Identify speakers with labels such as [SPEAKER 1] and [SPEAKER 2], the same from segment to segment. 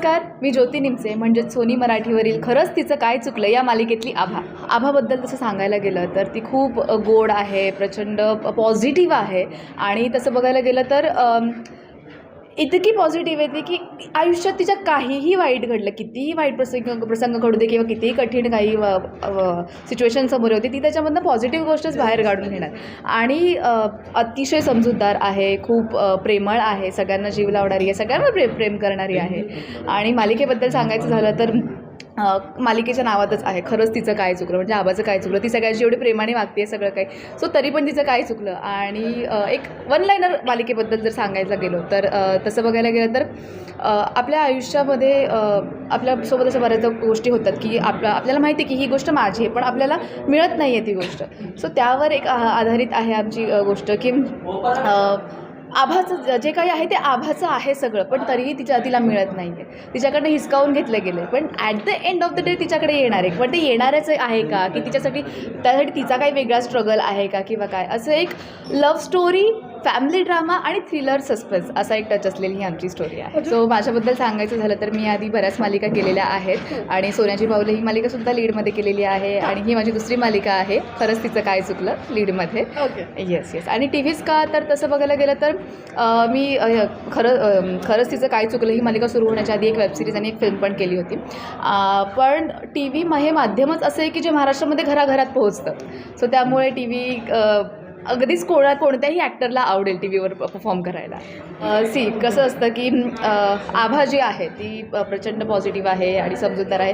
[SPEAKER 1] नमस्कार, मी ज्योती निमसे म्हणजेच सोनी मराठीवरील खरंच तिचं काय चुकलं या मालिकेतली आभाबद्दल तसं सांगायला गेलं तर ती खूप गोड आहे, प्रचंड पॉझिटिव्ह आहे आणि तसं बघायला गेलं तर इतकी पॉझिटिव्ह आहे ती की आयुष्यात तिच्या काहीही वाईट घडलं, कितीही वाईट प्रसंग घडू दे किंवा कितीही कठीण काही सिच्युएशन समोर होती, ती त्याच्यामधनं पॉझिटिव्ह गोष्टच बाहेर काढून घेणार आणि अतिशय समजूतदार आहे, खूप प्रेमळ आहे, सगळ्यांना जीव लावणारी आहे, सगळ्यांना प्रेम करणारी आहे. आणि मालिकेबद्दल सांगायचं झालं तर मालिकेच्या नावातच आहे खरंच तिचं काय चुकलं, म्हणजे आबाचं काय चुकलं. ती सगळ्यांची एवढी प्रेमाने वागते सगळं काही, सो तरी पण तिचं काय चुकलं. आणि एक वन लाईनर मालिकेबद्दल जर सांगायचं गेलो तर तसं बघायला गेलं तर आपल्या आयुष्यामध्ये आपल्यासोबत असं बऱ्याच गोष्टी होतात की आपल्याला माहिती आहे की ही गोष्ट माझी आहे पण आपल्याला मिळत नाही आहे ती गोष्ट. सो त्यावर एक आधारित आहे आमची गोष्ट की आभाचं जे काही आहे ते आभाचं आहे सगळं, पण तरीही तिला मिळत नाही आहे, तिच्याकडनं हिसकावून घेतलं गेलं आहे. पण at the end of the day तिच्याकडे येणार आहे, पण ते येणारच आहे का, की त्यासाठी तिचा काही वेगळा स्ट्रगल आहे का किंवा काय, असं एक लव्ह स्टोरी, फॅमिली ड्रामा आणि थ्रिलर सस्पेन्स असा एक टच असलेली ही आमची स्टोरी आहे. सो माझ्याबद्दल सांगायचं झालं तर मी आधी बऱ्याच मालिका केलेल्या आहेत आणि सोन्याची पावले ही मालिकासुद्धा लीडमध्ये केलेली आहे आणि ही माझी दुसरी मालिका आहे खरंच तिचं काय चुकलं लीडमध्ये. येस. आणि टी व्हीज का तर तसं बघायला गेलं तर मी खरंच तिचं काय चुकलं ही मालिका सुरू होण्याच्या आधी एक वेबसिरीज आणि एक फिल्म पण केली होती. पण टी व्ही हे माध्यमच असं आहे की जे महाराष्ट्रामध्ये घराघरात पोहोचतं. सो त्यामुळे टी व्ही अगदीच कोणत्याही ॲक्टरला आवडेल टी व्हीवर परफॉर्म करायला. कसं असतं की आभा जी आहे ती प्रचंड पॉझिटिव्ह आहे आणि समजूतदार आहे.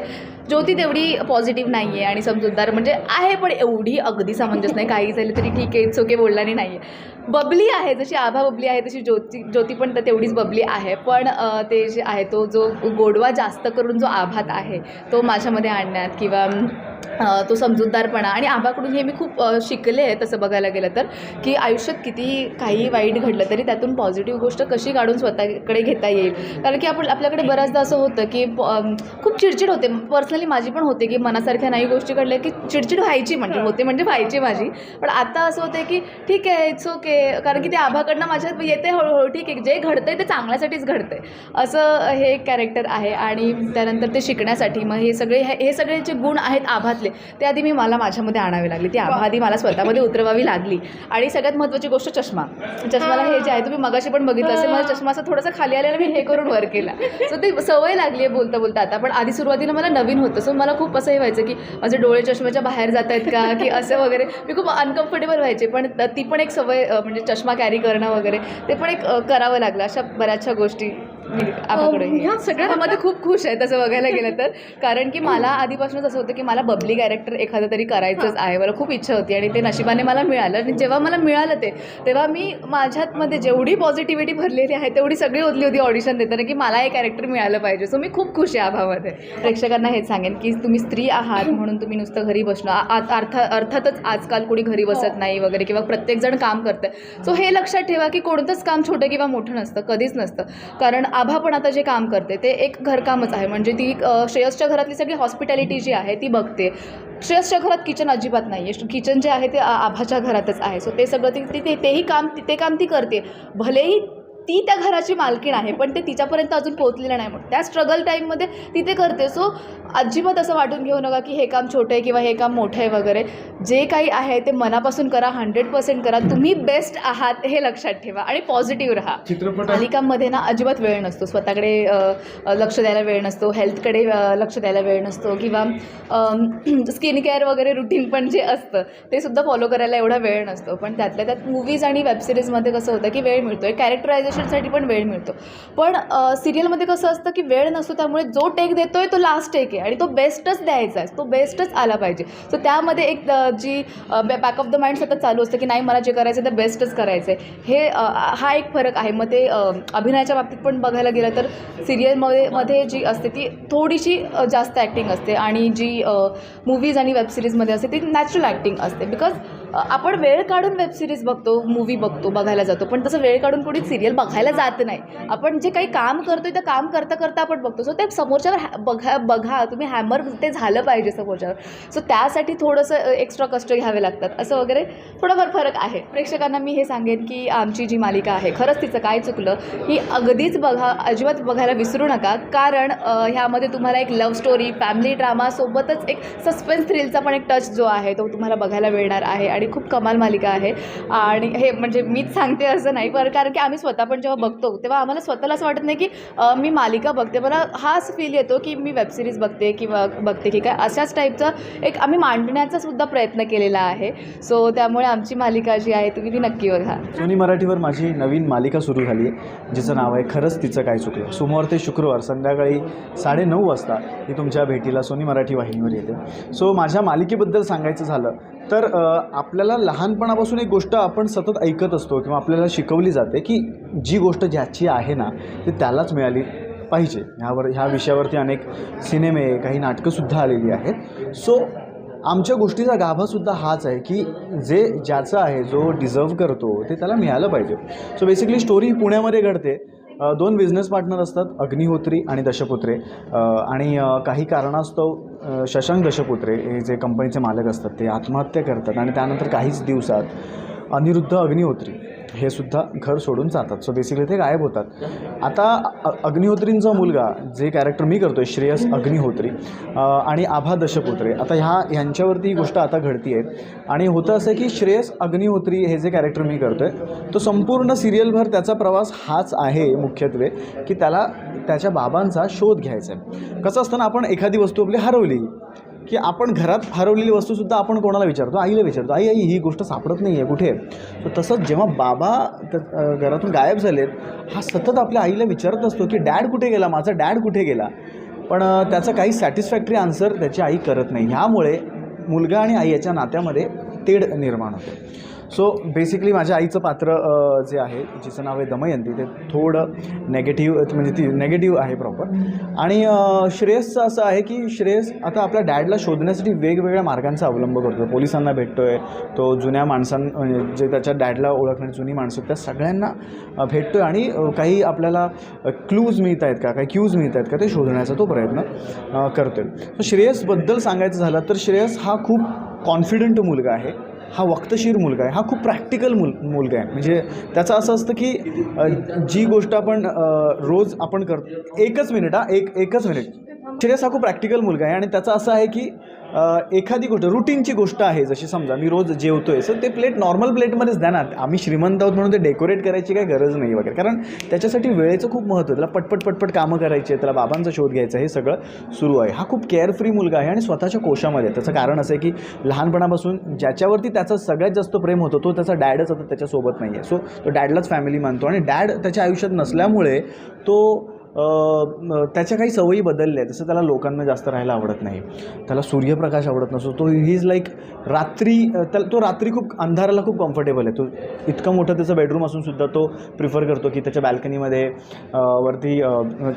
[SPEAKER 1] ज्योती तेवढी पॉझिटिव्ह नाही आहे आणि समजूतदार म्हणजे आहे पण एवढी अगदी समंजस नाही, काही झालं तरी ठीक आहे, चोके बोलणारी नाही आहे. बबली आहे, जशी आभा बबली आहे तशी ज्योती पण तेवढीच बबली आहे. पण ते जे आहे तो जो गोडवा जास्त करून जो आभात आहे तो माझ्यामध्ये आणण्यात किंवा तो समजूतदारपणा आणि आबाकडून हे मी खूप शिकले आहे. तसं बघायला गेलं तर की आयुष्यात किती काही वाईट घडलं तरी त्यातून पॉझिटिव्ह गोष्ट कशी काढून स्वतःकडे घेता येईल. कारण की आपल्याकडे बऱ्याचदा असं होतं की खूप चिडचिड होते, पर्सनली माझी पण होते की मनासारख्या नाही गोष्टी घडल्या की चिडचिड व्हायची, म्हणजे व्हायची माझी. पण आता असं होतं की ठीक आहे, इट्स ओके, कारण की ते आभाकडनं माझ्यात येते हळूहळू, ठीक आहे, जे घडतंय ते चांगल्यासाठीच घडतंय असं हे एक कॅरेक्टर आहे. आणि त्यानंतर ते शिकण्यासाठी मग हे सगळे जे गुण आहेत आभातले ते आधी मला माझ्यामध्ये आणावे लागले, ती आभा आधी मला स्वतःमध्ये उतरवावी लागली. आणि सगळ्यात महत्त्वाची गोष्ट चष्माला हे जे आहे तुम्ही मगाशी पण बघितलं असेल, मला चष्मा असं थोडंसं खाली आलेला मी हे करून वर केला. सो ती सवय लागली आहे बोलता आता. पण आधी सुरुवातीला मला नवीन होतं, सो मला खूप असं हे व्हायचं की माझे डोळे चष्म्याच्या बाहेर जात आहेत का की असं वगैरे, मी खूप अनकम्फर्टेबल व्हायचे. पण ती पण एक सवय, म्हणजे चष्मा कॅरी करणं वगैरे ते पण एक करावं लागलं. अशा बऱ्याचशा गोष्टी मी आबाकडे ह्या सगळ्यामध्ये खूप खुश आहे तसं बघायला गेलं तर. कारण की मला आधीपासूनच असं होतं की मला बबली कॅरेक्टर एखादं तरी करायचंच आहे, मला खूप इच्छा होती आणि ते नशिबाने मला मिळालं. आणि जेव्हा मला मिळालं तेव्हा मी माझ्यामध्ये जेवढी पॉझिटिव्हिटी भरलेली आहे तेवढी सगळी ओतली होती ऑडिशन देताना की मला हे कॅरेक्टर मिळालं पाहिजे. सो मी खूप खुश आहे आभामध्ये. प्रेक्षकांना हेच सांगेन की तुम्ही स्त्री आहात म्हणून तुम्ही नुसतं घरी बसणं, अर्थातच आजकाल कोणी घरी बसत नाही वगैरे किंवा प्रत्येकजण काम करतं. सो हे लक्षात ठेवा की कोणतंच काम छोटं किंवा मोठं नसतं, कधीच नसतं. कारण आभा पण आता जे काम करते ते एक घरकामच आहे, म्हणजे ती श्रेयसच्या घरातली सगळी हॉस्पिटॅलिटी जी आहे ती बघते. श्रेयसच्या घरात किचन अजिबात नाही आहे, किचन जे आहे ते आभाच्या घरातच आहे. सो ते सगळं ते काम ती करते. भलेही ती त्या घराची मालकीण आहे पण ते तिच्यापर्यंत अजून पोहोचलेलं नाही, म्हणून त्या स्ट्रगल टाईममध्ये ती ते करते. सो अजिबात असं वाटून घेऊ नका की हे काम छोटं आहे किंवा हे काम मोठं आहे वगैरे. जे काही आहे ते मनापासून करा, 100% करा. तुम्ही बेस्ट आहात हे लक्षात ठेवा आणि पॉझिटिव्ह राहा. मालिकांमध्ये ना अजिबात वेळ नसतो, स्वतःकडे लक्ष द्यायला वेळ नसतो, हेल्थकडे लक्ष द्यायला वेळ नसतो किंवा स्किन केअर वगैरे रुटीन पण जे असतं ते सुद्धा फॉलो करायला एवढा वेळ नसतो. पण त्यातल्या त्यात मूवीज आणि वेबसिरीजमध्ये कसं होतं की वेळ मिळतो, एक कॅरेक्टरायझेशनसाठी पण वेळ मिळतो. पण सिरियलमध्ये कसं असतं की वेळ नसतो, त्यामुळे जो टेक देतोय तो लास्ट टेक आहे आणि तो बेस्टच द्यायचा आहे, तो बेस्टच आला पाहिजे. सो त्यामध्ये एक जी बॅक ऑफ द माइंड सतत चालू असतं की नाही मला जे करायचं ते बेस्टच करायचं आहे. हे हा एक फरक आहे. मग ते अभिनयाच्या बाबतीत पण बघायला गेलं तर सिरियलमध्ये जी असते ती थोडीशी जास्त ॲक्टिंग असते आणि जी मूवीज आणि वेबसिरीजमध्ये असते ती नॅचरल ॲक्टिंग असते. बिकॉज आपण वेळ काढून वेब सिरीज बघतो, मूवी बघतो, बघायला जातो, पण तसं वेळ काढून कोणी सिरियल बघायला जात नाही. आपण जे काही काम करतोय ते काम करता करता आपण बघतो. सो ते समोरच्यावर बघा तुम्ही हॅमर ते झालं पाहिजे समोरच्यावर. सो त्यासाठी थोडंसं एक्स्ट्रा कष्ट घ्यावे लागतात असं वगैरे थोडंफार फरक आहे. प्रेक्षकांना मी हे सांगेन की आमची जी मालिका आहे खरंच तिचं काय चुकलं ही अगदीच अजिबात बघायला विसरू नका. कारण ह्यामध्ये तुम्हाला एक लव्ह स्टोरी, फॅमिली ड्रामा सोबतच एक सस्पेन्स थ्रिलचा पण एक टच जो आहे तो तुम्हाला बघायला मिळणार आहे आणि खूप कमाल मालिका आहे. आणि हे म्हणजे मीच सांगते असं नाही, पण कारण की आम्ही स्वतः पण जेव्हा बघतो तेव्हा आम्हाला स्वतःला असं वाटत नाही की मी मालिका बघते, मला हाच फील येतो की मी वेब सिरीज बघते किंवा बघते की काय. अशाच टाईपचा एक आम्ही मांडण्याचा सुद्धा प्रयत्न केलेला आहे. सो त्यामुळे आमची मालिका जी आहे तुम्ही ती नक्की बघा.
[SPEAKER 2] सोनी मराठीवर माझी नवीन मालिका सुरू झाली आहे जिचं नाव आहे खरंच तिचं काय चुकलं. सोमवार ते शुक्रवार संध्याकाळी 9:30 वाजता ही तुमच्या भेटीला सोनी मराठी वाहिनीवर येते. सो माझ्या मालिकेबद्दल सांगायचं झालं तर आपल्याला लहानपणापासून एक गोष्ट आपण सतत ऐकत असतो किंवा आपल्याला शिकवली जाते की जी गोष्ट ज्याची आहे ना ती त्यालाच मिळाली पाहिजे. ह्या विषयावरती अनेक सिनेमे, काही नाटकंसुद्धा आलेली आहेत. सो आमच्या गोष्टीचा गाभासुद्धा हाच आहे की जे ज्याचं आहे, जो डिझर्व करतो ते त्याला मिळालं पाहिजे. सो बेसिकली स्टोरी पुण्यामध्ये घडते. 2 बिझनेस पार्टनर असतात, अग्निहोत्री आणि दशपुत्रे. आणि काही कारणास्तव शशांक दशपुत्रे हे जे कंपनीचे मालक असतात ते आत्महत्या करतात आणि त्यानंतर काहीच दिवसात अनिरुद्ध अग्निहोत्री हे सुद्धा घर सोडून जातात. सो बेसिकली ते गायब होतात. आता अग्निहोत्रींचा मुलगा, जे कॅरेक्टर मी करतो आहे, श्रेयस अग्निहोत्री आणि आभा दशपुत्रे, आता ह्यांच्यावरती ही गोष्ट आता घडती आहे. आणि होतं असं की श्रेयस अग्निहोत्री हे जे कॅरेक्टर मी करतो आहे तो संपूर्ण सिरियलभर त्याचा प्रवास हाच आहे मुख्यत्वे की त्याला त्याच्या बाबांचा शोध घ्यायचा आहे. कसं असतं ना, आपण एखादी वस्तू आपली हरवली की आपण घरात हरवलेली वस्तूसुद्धा आपण कोणाला विचारतो, आईला विचारतो, आई ही गोष्ट सापडत नाही आहे कुठे. तर तसंच जेव्हा बाबा घरातून गायब झालेत हा सतत आपल्या आईला विचारत असतो की डॅड कुठे गेला, माझा डॅड कुठे गेला. पण त्याचं काही सॅटिस्फॅक्टरी आन्सर त्याची आई करत नाही. ह्यामुळे मुलगा आणि आई याच्या नात्यामध्ये तेढ निर्माण होते. सो बेसिकली माझ्या आईचं पात्र जे आहे, जिचं नाव आहे दमयंती, ते थोडं नेगेटिव्ह, म्हणजे ती नेगेटिव्ह आहे प्रॉपर. आणि श्रेयसचं असं आहे की श्रेयस आता आपल्या डॅडला शोधण्यासाठी वेगवेगळ्या मार्गांचा अवलंब करतो. पोलिसांना भेटतो आहे, तो जुन्या जे त्याच्या डॅडला ओळखणारी जुनी माणसं त्या सगळ्यांना भेटतो आहे आणि काही आपल्याला क्लूज मिळत आहेत का, काही क्यूज मिळत आहेत का ते शोधण्याचा तो प्रयत्न करतो आहे. सो श्रेयसबद्दल सांगायचं झालं तर श्रेयस हा खूप कॉन्फिडंट मुलगा आहे, हा वक्तशीर मुलगा आहे, हा खूप प्रॅक्टिकल मुलगा आहे. म्हणजे त्याचं असं असतं की जी गोष्ट आपण रोज आपण करतो, एकच मिनिट. श्रेयस हा खूप प्रॅक्टिकल मुलगा आहे आणि त्याचं असं आहे की एखादी गोष्ट रुटीनची गोष्ट आहे, जशी समजा मी रोज जेवतोय सर ते प्लेट नॉर्मल प्लेटमध्येच द्या ना, आम्ही श्रीमंत आहोत म्हणून ते डेकोरेट करायची काही गरज नाही वगैरे. कारण त्याच्यासाठी वेळेचं खूप महत्त्व आहे. त्याला पटपट कामं करायची आहे, त्याला बाबांचा शोध घ्यायचा, हे सगळं सुरू आहे. हा खूप केअरफ्री मुलगा आहे आणि स्वतःच्या कोशामध्ये. त्याचं कारण असं आहे की लहानपणापासून ज्याच्यावरती त्याचं सगळ्यात जास्त प्रेम होतं तो त्याचा डॅडच आता त्याच्यासोबत नाही आहे. सो तो डॅडलाच फॅमिली मानतो आणि डॅड त्याच्या आयुष्यात नसल्यामुळे तो त्याच्या काही सवयी बदलल्या. जसं त्याला लोकांना जास्त राहायला आवडत नाही, त्याला सूर्यप्रकाश आवडत नसतो. तो ही इज लाईक तो रात्री खूप अंधाराला खूप कम्फर्टेबल आहे. तो इतकं मोठं त्याचं बेडरूम असूनसुद्धा तो प्रिफर करतो की त्याच्या बॅल्कनीमध्ये वरती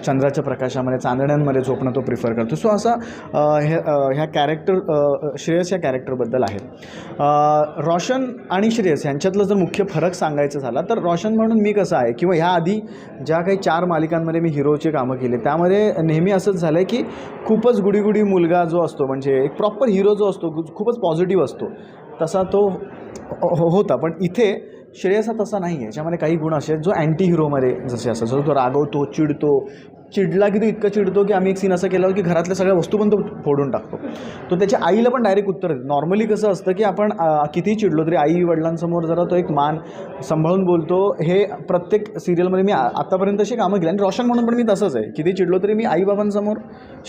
[SPEAKER 2] चंद्राच्या प्रकाशामध्ये चांदण्यांमध्ये झोपणं तो प्रिफर करतो. सो असा ह्या श्रेयस या कॅरेक्टरबद्दल आहे. रोशन आणि श्रेयस यांच्यातलं जर मुख्य फरक सांगायचं झाला तर रोशन म्हणून मी कसं आहे किंवा ह्याआधी ज्या काही 4 मालिकांमध्ये मी हिरोचे कामं केले त्यामध्ये नेहमी असंच झालं आहे की खूपच गुडी मुलगा जो असतो, म्हणजे एक प्रॉपर हिरो जो असतो, खूपच पॉझिटिव्ह असतो, तसा तो होता. पण इथे श्रेयस हा तसा नाही आहे. याच्यामध्ये काही गुण असे आहेत जो अँटी हिरोमध्ये जसे असतात. जो तो रागवतो, चिडला की तो इतका चिडतो की आम्ही एक सीन असं केलं की घरातल्या सगळ्या वस्तू पण तो फोडून टाकतो. तो त्याच्या आईला पण डायरेक्ट उत्तर देतो. नॉर्मली कसं असतं की आपण कितीही चिडलो तरी आई वडिलांसमोर जरा तो एक मान सांभाळून बोलतो. हे प्रत्येक सिरियलमध्ये मी आत्तापर्यंत अशी कामं केली आणि रोशन म्हणून पण मी तसंच आहे. किती चिडलो तरी मी आईबाबांसमोर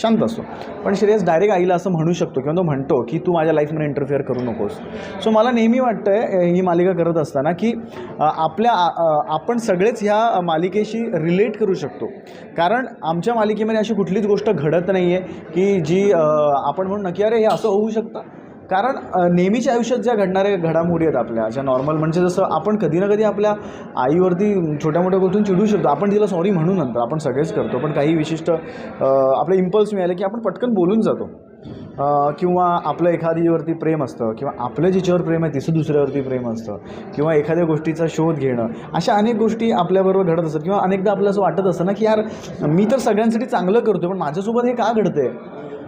[SPEAKER 2] शांत असतो. पण श्रेयस डायरेक्ट आईला असं म्हणू शकतो किंवा तो म्हणतो की तू माझ्या लाईफमध्ये इंटरफिअर करू नकोस. सो मला नेहमी वाटतं आहे ही मालिका करत असताना की आपण सगळेच ह्या मालिकेशी रिलेट करू शकतो. कारण आमच्या मालिकेमध्ये अशी कुठलीच गोष्ट घडत नाही आहे की जी आपण म्हणून नक्की अरे हे असं होऊ शकतं. कारण नेहमीच्या आयुष्यात ज्या घडणाऱ्या घडामोडी आहेत आपल्या, ज्या नॉर्मल, म्हणजे जसं आपण कधी ना कधी आपल्या आईवरती छोट्या मोठ्या गोष्टीतून चिडू शकतो. आपण तिला सॉरी म्हणू नंतर आपण सगळेच करतो. पण काही विशिष्ट आपले इम्पल्स मिळाले की आपण पटकन बोलून जातो. किंवा आपलं एखादीवरती प्रेम असतं किंवा आपलं जिच्यावर प्रेम आहे तिचं दुसऱ्यावरती प्रेम असतं किंवा एखाद्या गोष्टीचा शोध घेणं, अशा अनेक गोष्टी आपल्याबरोबर घडत असतात. किंवा अनेकदा आपल्याला असं वाटत असतं ना की यार मी तर सगळ्यांसाठी चांगलं करतो पण माझ्यासोबत हे का घडतं आहे,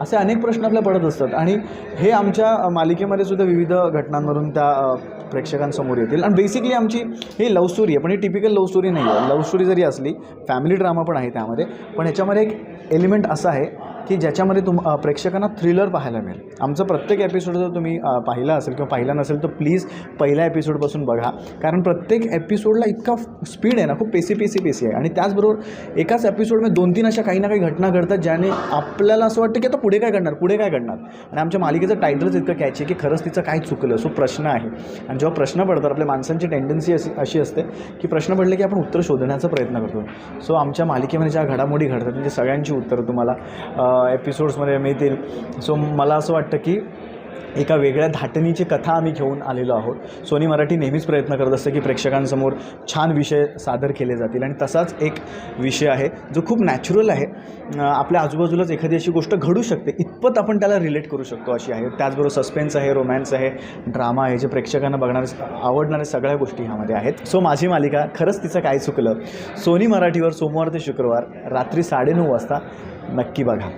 [SPEAKER 2] असे अनेक प्रश्न आपल्या पडत असतात. आणि हे आमच्या मालिकेमध्ये सुद्धा विविध घटनांवरून त्या प्रेक्षकांसमोर येतील. आणि बेसिकली आमची ही लव्ह स्टोरी आहे, पण ही टिपिकल लव्ह स्टोरी नाही आहे. लव्ह स्टोरी जरी असली, फॅमिली ड्रामा पण आहे त्यामध्ये, पण ह्याच्यामध्ये एक एलिमेंट असं आहे की ज्याच्यामध्ये प्रेक्षकांना थ्रिलर पाहायला मिळेल. आमचं प्रत्येक एपिसोड जर तुम्ही पाहिला असेल किंवा पाहिला नसेल तर प्लीज पहिल्या एपिसोडपासून बघा, कारण प्रत्येक एपिसोडला इतका स्पीड आहे ना, खूप पेसी आहे. आणि त्याचबरोबर एकाच एपिसोडमध्ये 2-3 अशा काही ना काही घटना घडतात ज्याने आपल्याला असं वाटतं की आता पुढे काय घडणार. आणि आमच्या मालिकेचं टायटलच इतकं कॅची आहे की खरंच तिचं काय चुकलं. सो प्रश्न आहे, आणि जेव्हा प्रश्न पडतात आपल्या माणसांची टेंडन्सी अशी असते की प्रश्न पडले की आपण उत्तर शोधण्याचा प्रयत्न करतो. सो आमच्या मालिकेमध्ये ज्या घडामोडी घडतात म्हणजे सगळ्यांची उत्तरं तुम्हाला एपिसोड्समध्ये मिळतील. सो मला असं वाटतं की एका वेगळ्या धाटणीची कथा आम्ही घेऊन आलेलो आहोत. सोनी मराठी नेहमीच प्रयत्न करत असते की प्रेक्षकांसमोर छान विषय सादर केले जातील, आणि तसाच एक विषय आहे जो खूप नॅचरल आहे. आपल्या आजूबाजूलाच एखादी अशी गोष्ट घडू शकते इतपत आपण त्याला रिलेट करू शकतो अशी आहे. त्याचबरोबर सस्पेन्स आहे, रोमॅन्स आहे, ड्रामा आहे, जे प्रेक्षकांना आवडणारे सगळ्या गोष्टी ह्यामध्ये आहेत. सो माझी मालिका खरंच तिचं काय चुकलं, सोनी मराठीवर सोमवार ते शुक्रवार रात्री 9:30 वाजता नक्की बघा.